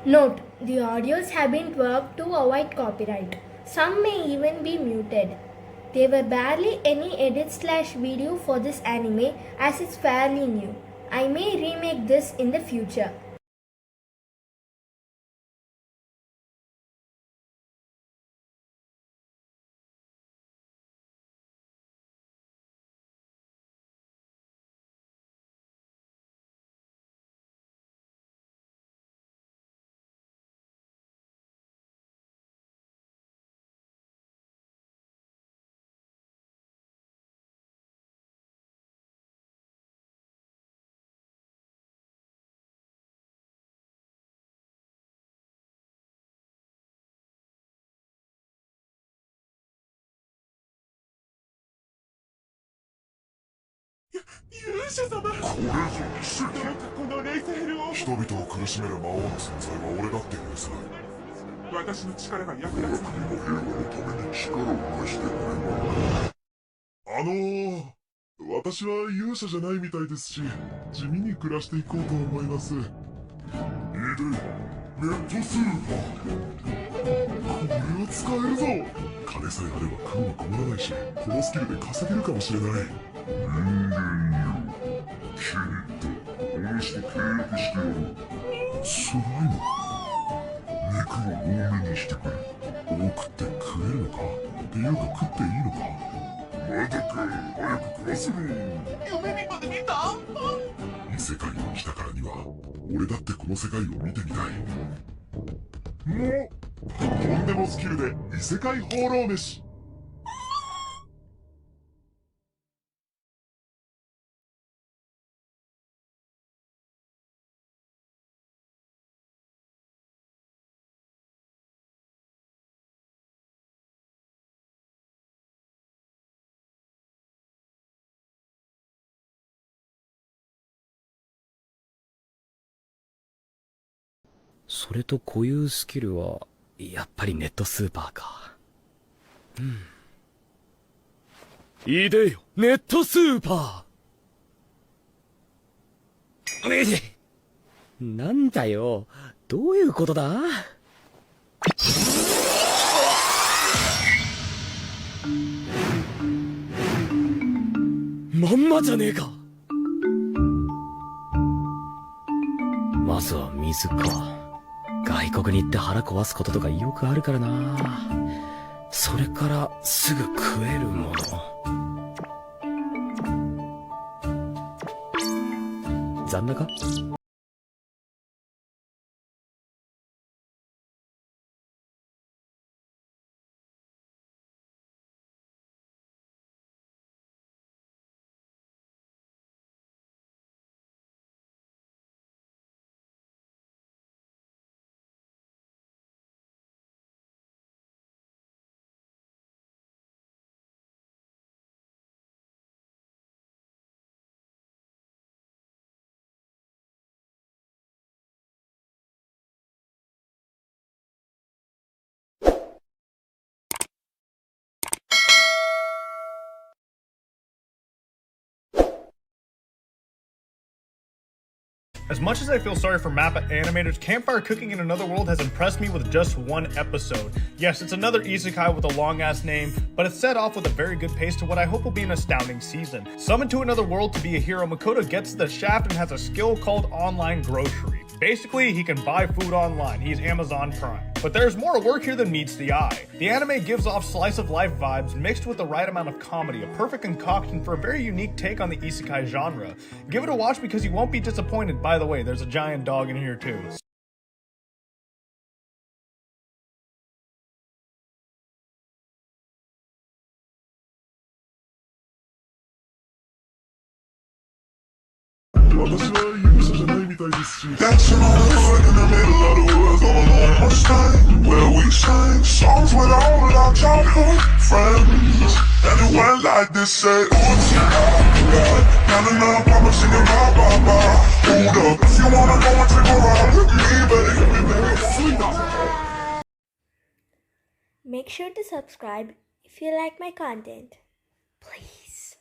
Note: the audios have been twerked to avoid copyright. Some may even be muted. There were barely any edits/video for this anime as it's fairly new. I may remake this in the future. 勇者様、これぞ奇跡。どうかこのレイセヘルを。人々を苦しめる魔王の存在は俺だって許さない。私の力が役立つ。国の平和のために力を貸してくれ。私は勇者じゃないみたいですし、地味に暮らしていこうと思います。いいで、ネットスーパー。これは使えるぞ。金さえあれば食うに困らないし、このスキルで稼げるかもしれない。人間よ、気に入った。お主と契約してやろう。辛いのか。肉を多めにしてくれ。多くって食えるのか。っていうか食っていいのか。まだか、早く食わせろ。夢にまで見た。異世界に来たからには俺だってこの世界を見てみたい。もうとんでもスキルで異世界放浪飯。それと固有スキルはやっぱりネットスーパーか。いでよネットスーパー。なんだよ、どういうことだ。まんまじゃねえか。まずは水か。外国に行って腹壊すこととかよくあるからな。それからすぐ食えるもの。残高か。As much as I feel sorry for map animators, Campfire Cooking in Another World has impressed me with just one episode. Yes, it's another isekai with a long-ass name, but it's set off with a very good pace to what I hope will be an astounding season. Summoned to another world to be a hero, Mukoda gets the shaft and has a skill called Online Grocery. Basically, he can buy food online. He's Amazon Prime. But there's more to work here than meets the eye. The anime gives off slice of life vibes mixed with the right amount of comedy, a perfect concoction for a very unique take on the isekai genre. Give it a watch because you won't be disappointed. By the way, there's a giant dog in here too. Dancing on the hood in the middle of the woods on a long Mustang, where we sang songs with all of our childhood friends. And it went like this, say, ooh, na I'm singing bye bye bye. Hold up, if you wanna go and take a ride with me, baby. Make sure to subscribe if you like my content. Please.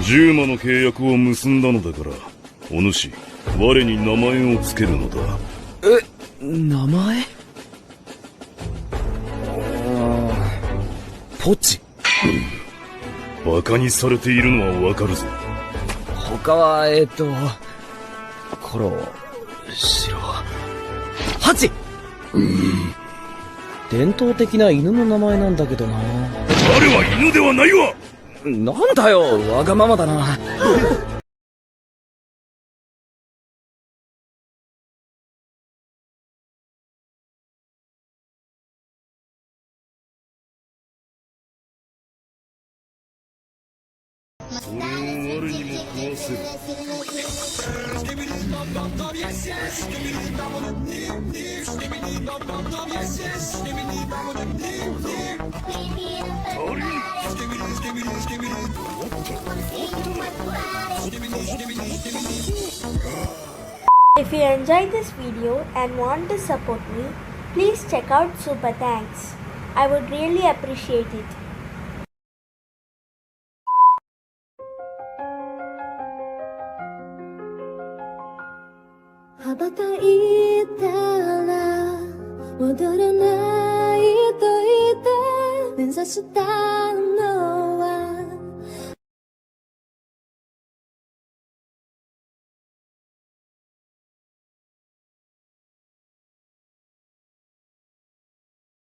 10魔の契約を結んだのだから、お主、我に名前を付けるのだ。名前？ポチ。馬鹿にされているのはわかるぞ。他は、コロ、シロ、ハチ。伝統的な犬の名前なんだけどな。彼は犬ではないわ。なんだよ、わがままだな。それを我にも食わせる。If you enjoyed this video and want to support me, please check out Super Thanks. I would really appreciate it.羽ばたいたら戻らないと言って目指した